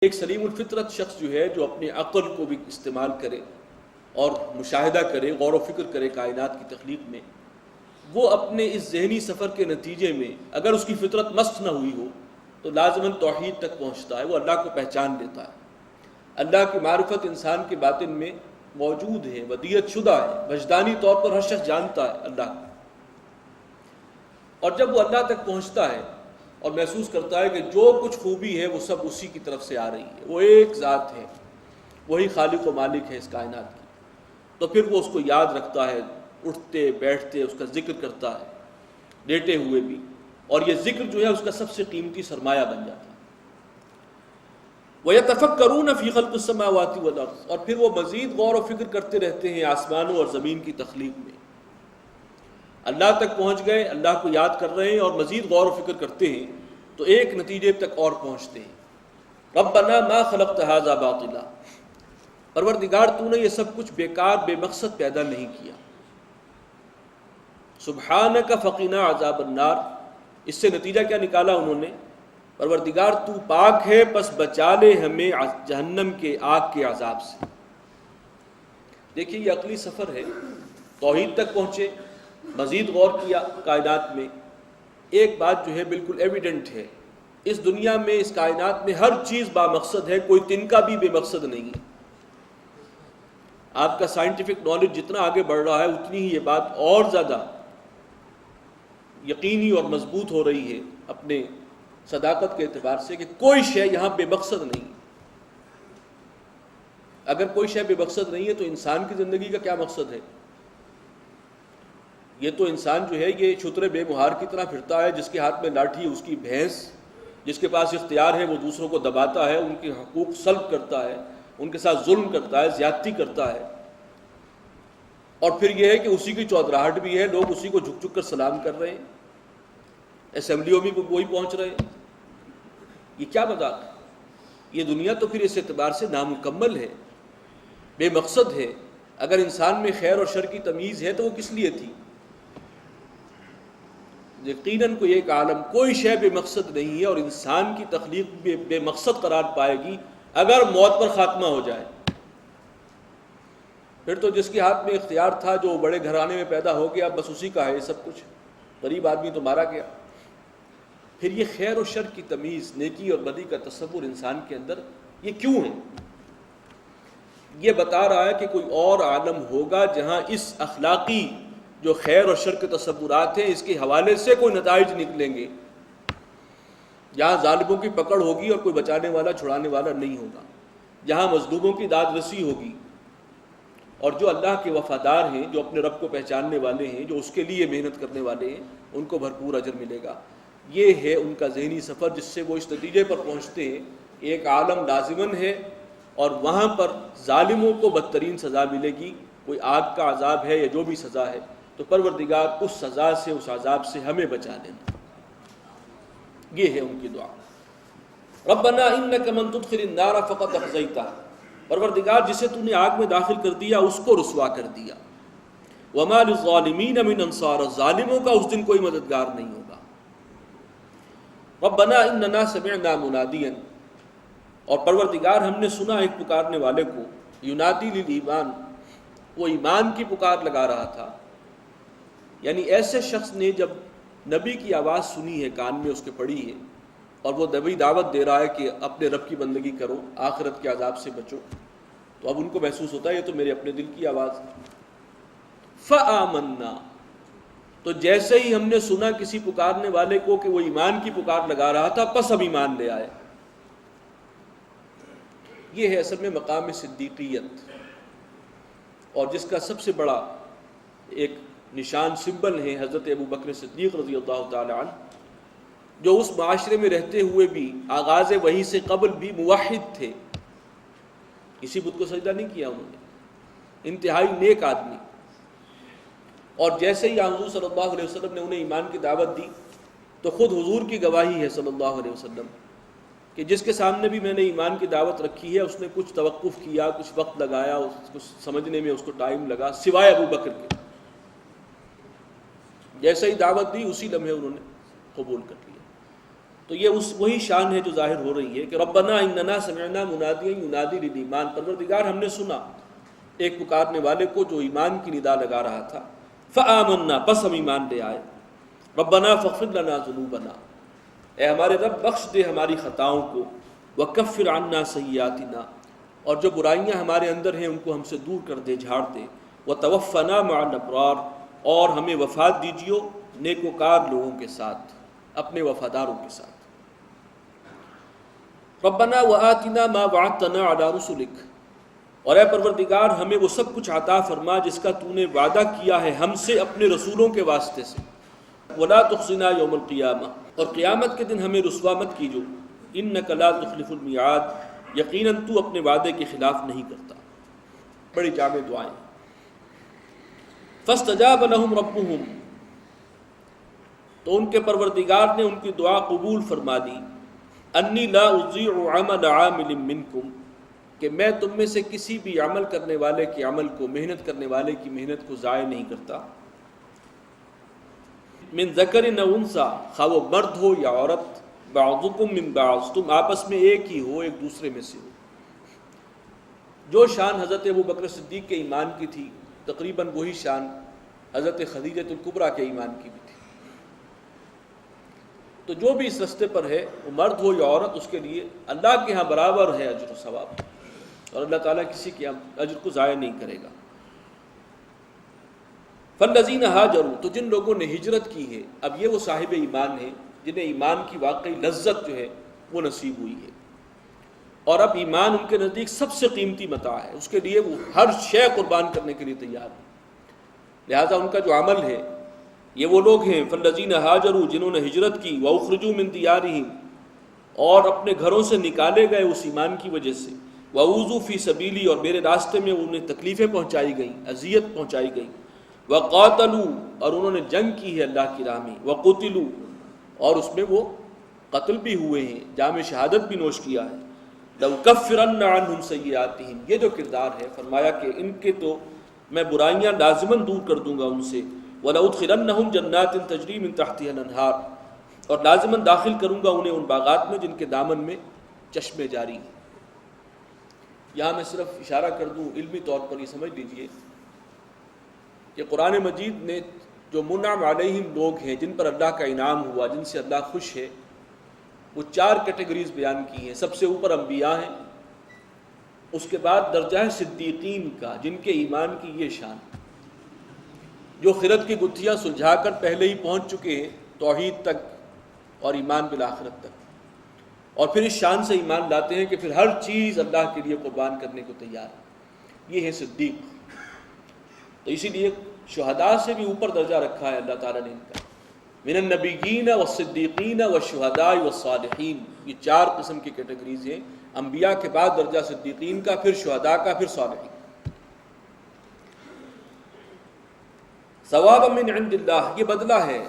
ایک سلیم الفطرت شخص جو ہے جو اپنے عقل کو بھی استعمال کرے اور مشاہدہ کرے، غور و فکر کرے کائنات کی تخلیق میں، وہ اپنے اس ذہنی سفر کے نتیجے میں اگر اس کی فطرت مست نہ ہوئی ہو تو لازماً توحید تک پہنچتا ہے، وہ اللہ کو پہچان لیتا ہے۔ اللہ کی معرفت انسان کے باطن میں موجود ہے، ودیت شدہ ہے، وجدانی طور پر ہر شخص جانتا ہے اللہ کو، اور جب وہ اللہ تک پہنچتا ہے اور محسوس کرتا ہے کہ جو کچھ خوبی ہے وہ سب اسی کی طرف سے آ رہی ہے، وہ ایک ذات ہے، وہی خالق و مالک ہے اس کائنات کی، تو پھر وہ اس کو یاد رکھتا ہے، اٹھتے بیٹھتے اس کا ذکر کرتا ہے، لیٹے ہوئے بھی، اور یہ ذکر جو ہے اس کا سب سے قیمتی سرمایہ بن جاتا ہے۔ وَيَتَفَكَّرُونَ فِي خَلْقِ السَّمَاوَاتِ وَالْأَرْضِ، اور پھر وہ مزید غور و فکر کرتے رہتے ہیں آسمانوں اور زمین کی تخلیق میں۔ اللہ تک پہنچ گئے، اللہ کو یاد کر رہے ہیں اور مزید غور و فکر کرتے ہیں تو ایک نتیجے تک اور پہنچتے ہیں۔ ربنا ما خلقت هذا باطلا، پروردگار تو نے یہ سب کچھ بیکار بے مقصد پیدا نہیں کیا۔ سبحانک فقنا عذاب النار، اس سے نتیجہ کیا نکالا انہوں نے؟ پروردگار تو پاک ہے، پس بچا لے ہمیں جہنم کے آگ کے عذاب سے۔ دیکھیے یہ عقلی سفر ہے، توحید تک پہنچے، مزید غور کیا کائنات میں۔ ایک بات جو ہے بالکل ایویڈنٹ ہے، اس دنیا میں اس کائنات میں ہر چیز با مقصد ہے، کوئی تنکا بھی بے مقصد نہیں ہے۔ آپ کا سائنٹیفک نالج جتنا آگے بڑھ رہا ہے اتنی ہی یہ بات اور زیادہ یقینی اور مضبوط ہو رہی ہے اپنے صداقت کے اعتبار سے کہ کوئی شے یہاں بے مقصد نہیں ہے۔ اگر کوئی شے بے مقصد نہیں ہے تو انسان کی زندگی کا کیا مقصد ہے؟ یہ تو انسان جو ہے یہ چھترے بے مہار کی طرح پھرتا ہے، جس کے ہاتھ میں لاٹھی اس کی بھینس، جس کے پاس اختیار ہے وہ دوسروں کو دباتا ہے، ان کے حقوق سلب کرتا ہے، ان کے ساتھ ظلم کرتا ہے، زیادتی کرتا ہے، اور پھر یہ ہے کہ اسی کی چودراہٹ بھی ہے، لوگ اسی کو جھک جھک کر سلام کر رہے ہیں، اسمبلیوں میں وہی پہنچ رہے ہیں۔ یہ کیا مذاق ہے؟ یہ دنیا تو پھر اس اعتبار سے نامکمل ہے، بے مقصد ہے۔ اگر انسان میں خیر اور شر کی تمیز ہے تو وہ کس لیے تھی؟ یقیناً کوئی ایک عالم، کوئی شے بے مقصد نہیں ہے، اور انسان کی تخلیق بھی بے مقصد قرار پائے گی اگر موت پر خاتمہ ہو جائے۔ پھر تو جس کے ہاتھ میں اختیار تھا، جو بڑے گھرانے میں پیدا ہو گیا، بس اسی کا ہے سب کچھ، غریب آدمی تو مارا گیا۔ پھر یہ خیر و شر کی تمیز، نیکی اور بدی کا تصور انسان کے اندر یہ کیوں ہے؟ یہ بتا رہا ہے کہ کوئی اور عالم ہوگا جہاں اس اخلاقی جو خیر اور شر کے تصورات ہیں اس کے حوالے سے کوئی نتائج نکلیں گے، جہاں ظالموں کی پکڑ ہوگی اور کوئی بچانے والا چھڑانے والا نہیں ہوگا، جہاں مظلوموں کی داد رسی ہوگی، اور جو اللہ کے وفادار ہیں، جو اپنے رب کو پہچاننے والے ہیں، جو اس کے لیے محنت کرنے والے ہیں، ان کو بھرپور اجر ملے گا۔ یہ ہے ان کا ذہنی سفر جس سے وہ اس نتیجے پر پہنچتے ہیں ایک عالم لازماً ہے، اور وہاں پر ظالموں کو بدترین سزا ملے گی، کوئی آگ کا عذاب ہے یا جو بھی سزا ہے، تو پروردگار اس سزا سے، اس عذاب سے ہمیں بچا لینا۔ یہ ہے ان کی دعا۔ ربنا انک من تدخل النار فقد اخزیتہ، پروردگار جسے تو نے آگ میں داخل کر دیا اس کو رسوا کر دیا۔ وما للظالمین من انصار، ظالموں کا اس دن کوئی مددگار نہیں ہوگا۔ ربنا اننا سمعنا منادیا، اور پروردگار ہم نے سنا ایک پکارنے والے کو، ینادی للایمان، وہ ایمان کی پکار لگا رہا تھا، یعنی ایسے شخص نے جب نبی کی آواز سنی ہے، کان میں اس کے پڑی ہے، اور وہ نبی دعوت دے رہا ہے کہ اپنے رب کی بندگی کرو، آخرت کے عذاب سے بچو، تو اب ان کو محسوس ہوتا ہے یہ تو میرے اپنے دل کی آواز ہے۔ فآمنا، تو جیسے ہی ہم نے سنا کسی پکارنے والے کو کہ وہ ایمان کی پکار لگا رہا تھا، پس اب ایمان لے آئے۔ یہ ہے اصل میں مقام صدیقیت، اور جس کا سب سے بڑا ایک نشان، سمبل ہے حضرت ابو بکر صدیق رضی اللہ تعالی عنہ، جو اس معاشرے میں رہتے ہوئے بھی آغاز وحی سے قبل بھی موحد تھے، کسی بت کو سجدہ نہیں کیا انہوں نے، انتہائی نیک آدمی، اور جیسے ہی حضور صلی اللہ علیہ وسلم نے انہیں ایمان کی دعوت دی تو خود حضور کی گواہی ہے صلی اللہ علیہ وسلم کہ جس کے سامنے بھی میں نے ایمان کی دعوت رکھی ہے اس نے کچھ توقف کیا، کچھ وقت لگایا، اس کو سمجھنے میں اس کو ٹائم لگا، سوائے ابو بکر کے۔ جیسے ہی دعوت دی اسی لمحے انہوں نے قبول کر لیا۔ تو یہ وہی شان ہے جو ظاہر ہو رہی ہے کہ ربنا اننا سمعنا منادیا ینادی للایمان، پروردگار ہم نے سنا ایک پکارنے والے کو جو ایمان کی ندا لگا رہا تھا، فآمنا، پس ہم ایمان لے آئے، ربنا فاغفر لنا ذنوبنا، اے ہمارے رب بخش دے ہماری خطاؤں کو، وکفر عنا سیئاتنا، اور جو برائیاں ہمارے اندر ہیں ان کو ہم سے دور کر دے، جھاڑ دے، وتوفنا مع الابرار، اور ہمیں وفات دیجیو نیکوکار لوگوں کے ساتھ، اپنے وفاداروں کے ساتھ۔ ربنا وآتنا ما وعدتنا علی رسلک، اور اے پروردگار ہمیں وہ سب کچھ عطا فرما جس کا تو نے وعدہ کیا ہے ہم سے اپنے رسولوں کے واسطے سے، ولا تخزنا یوم القیامہ، اور قیامت کے دن ہمیں رسوا مت کیجو، انک لا تخلف المیعاد، یقیناً تو اپنے وعدے کے خلاف نہیں کرتا۔ بڑی جامع دعائیں۔ فاستجاب لهم ربهم، تو ان کے پروردگار نے ان کی دعا قبول فرما دی، انی لا اضیع عمل عامل منکم، کہ میں تم میں سے کسی بھی عمل کرنے والے کے عمل کو، محنت کرنے والے کی محنت کو ضائع نہیں کرتا، من ذکر و انثی، خواہ وہ مرد ہو یا عورت، بعضکم من بعض، تم آپس میں ایک ہی ہو، ایک دوسرے میں سے ہو۔ جو شان حضرت ابوبکر صدیق کے ایمان کی تھی تقریباً وہی شان حضرت خدیجہ الکبریٰ کے ایمان کی بھی تھی۔ تو جو بھی اس رستے پر ہے وہ مرد ہو یا عورت، اس کے لیے اللہ کے ہاں برابر ہے اجر و ثواب، اور اللہ تعالیٰ کسی کے اجر کو ضائع نہیں کرے گا۔ فالذین ہاجروا، تو جن لوگوں نے ہجرت کی ہے، اب یہ وہ صاحب ایمان ہیں جنہیں ایمان کی واقعی لذت جو ہے وہ نصیب ہوئی ہے، اور اب ایمان ان کے نزدیک سب سے قیمتی متاع ہے، اس کے لیے وہ ہر شے قربان کرنے کے لیے تیار ہیں۔ لہذا ان کا جو عمل ہے یہ وہ لوگ ہیں، فالذین ہاجروا، جنہوں نے ہجرت کی، واخرجوا من دیارہم، اور اپنے گھروں سے نکالے گئے اس ایمان کی وجہ سے، واوذوا فی سبیلی، اور میرے راستے میں انہیں تکلیفیں پہنچائی گئیں، اذیت پہنچائی گئی، وقاتلوا، اور انہوں نے جنگ کی ہے اللہ کی راہ میں، وقتلوا، اور اس میں وہ قتل بھی ہوئے ہیں، جام شہادت بھی نوش کیا ہے، لَأُكَفِّرَنَّ عَنْهُمْ سَيِّئَاتِهِمْ، یہ جو کردار ہے فرمایا کہ ان کے تو میں برائیاں لازماً دور کر دوں گا ان سے، وَلَأُدْخِلَنَّهُمْ جَنَّاتٍ تَجْرِي مِن تَحْتِهَا الْأَنْهَارُ، اور لازماً داخل کروں گا انہیں ان باغات میں جن کے دامن میں چشمے جاری ہیں۔ یہاں میں صرف اشارہ کر دوں، علمی طور پر یہ سمجھ لیجئے کہ قرآن مجید نے جو منعم علیہم لوگ ہیں، جن پر اللہ کا انعام ہوا، جن سے اللہ خوش ہے، وہ 4 کیٹیگریز بیان کی ہیں۔ سب سے اوپر انبیاء ہیں، اس کے بعد درجہ صدیقین کا، جن کے ایمان کی یہ شان، جو خرد کی گتھیاں سلجھا کر پہلے ہی پہنچ چکے ہیں توحید تک اور ایمان بالآخرت تک، اور پھر اس شان سے ایمان لاتے ہیں کہ پھر ہر چیز اللہ کے لیے قربان کرنے کو تیار ہے، یہ ہے صدیق۔ تو اسی لیے شہداء سے بھی اوپر درجہ رکھا ہے اللہ تعالیٰ نے ان کا، من النبیین والصدیقین والشہداء والصالحین، یہ 4 قسم کی کیٹیگریز ہیں، انبیاء کے بعد درجہ صدیقین کا، پھر شہداء کا، پھر صالحین۔ ثوابا من عند اللہ، یہ بدلہ ہے،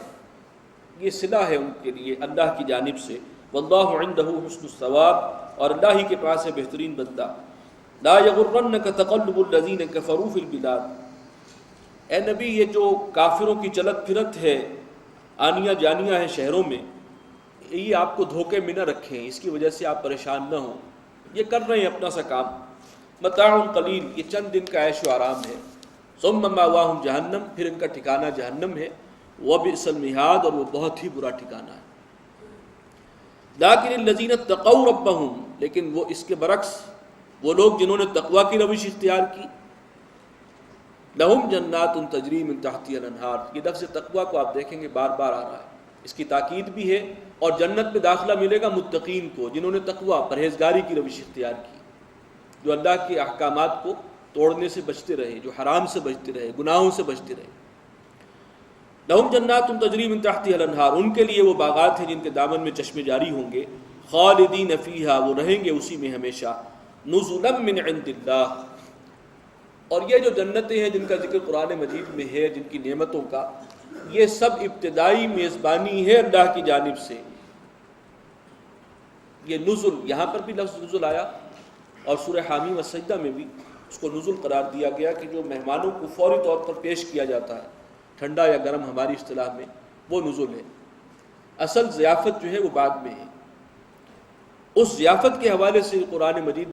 یہ صلہ ہے ان کے لیے اللہ کی جانب سے، واللہ عنده حسن الثواب، اور اللہ ہی کے پاس ہے بہترین بدلہ۔ لا یغرنک تقلب الذین کفروا فی البلاد، اے نبی یہ جو کافروں کی چلت پھرت ہے، آنیاں جانیاں ہیں شہروں میں، یہ آپ کو دھوکے میں نہ رکھیں، اس کی وجہ سے آپ پریشان نہ ہوں، یہ کر رہے ہیں اپنا سا کام، متاع قلیل، یہ چند دن کا عیش و آرام ہے، ثم مأواہم جہنم، پھر ان کا ٹھکانہ جہنم ہے، وبئس المہاد، اور وہ بہت ہی برا ٹھکانہ ہے۔ لیکن الذین اتقوا ربہم، لیکن وہ اس کے برعکس وہ لوگ جنہوں نے تقوی کی روش اختیار کی، لہم جنات تجری من تحتہا الانہار، یہ لفظ تقوی کو آپ دیکھیں گے بار بار آ رہا ہے، اس کی تاکید بھی ہے، اور جنت میں داخلہ ملے گا متقین کو، جنہوں نے تقوی، پرہیزگاری کی روش اختیار کی، جو اللہ کے احکامات کو توڑنے سے بچتے رہے، جو حرام سے بچتے رہے، گناہوں سے بچتے رہے۔ لہم جنات تجری من تحتہا الانہار، ان کے لیے وہ باغات ہیں جن کے دامن میں چشمے جاری ہوں گے، خالدین فیہا، وہ رہیں گے اسی میں ہمیشہ، نزلا من عند اللہ، اور یہ جو جنتیں ہیں جن کا ذکر قرآن مجید میں ہے، جن کی نعمتوں کا، یہ سب ابتدائی میزبانی ہے اللہ کی جانب سے۔ یہ نزل، یہاں پر بھی لفظ نزل آیا، اور سورہ حامی و سجدہ میں بھی اس کو نزل قرار دیا گیا کہ جو مہمانوں کو فوری طور پر پیش کیا جاتا ہے، ٹھنڈا یا گرم ہماری اصطلاح میں، وہ نزل ہے۔ اصل ضیافت جو ہے وہ بعد میں ہے۔ اس ضیافت کے حوالے سے قرآن مجید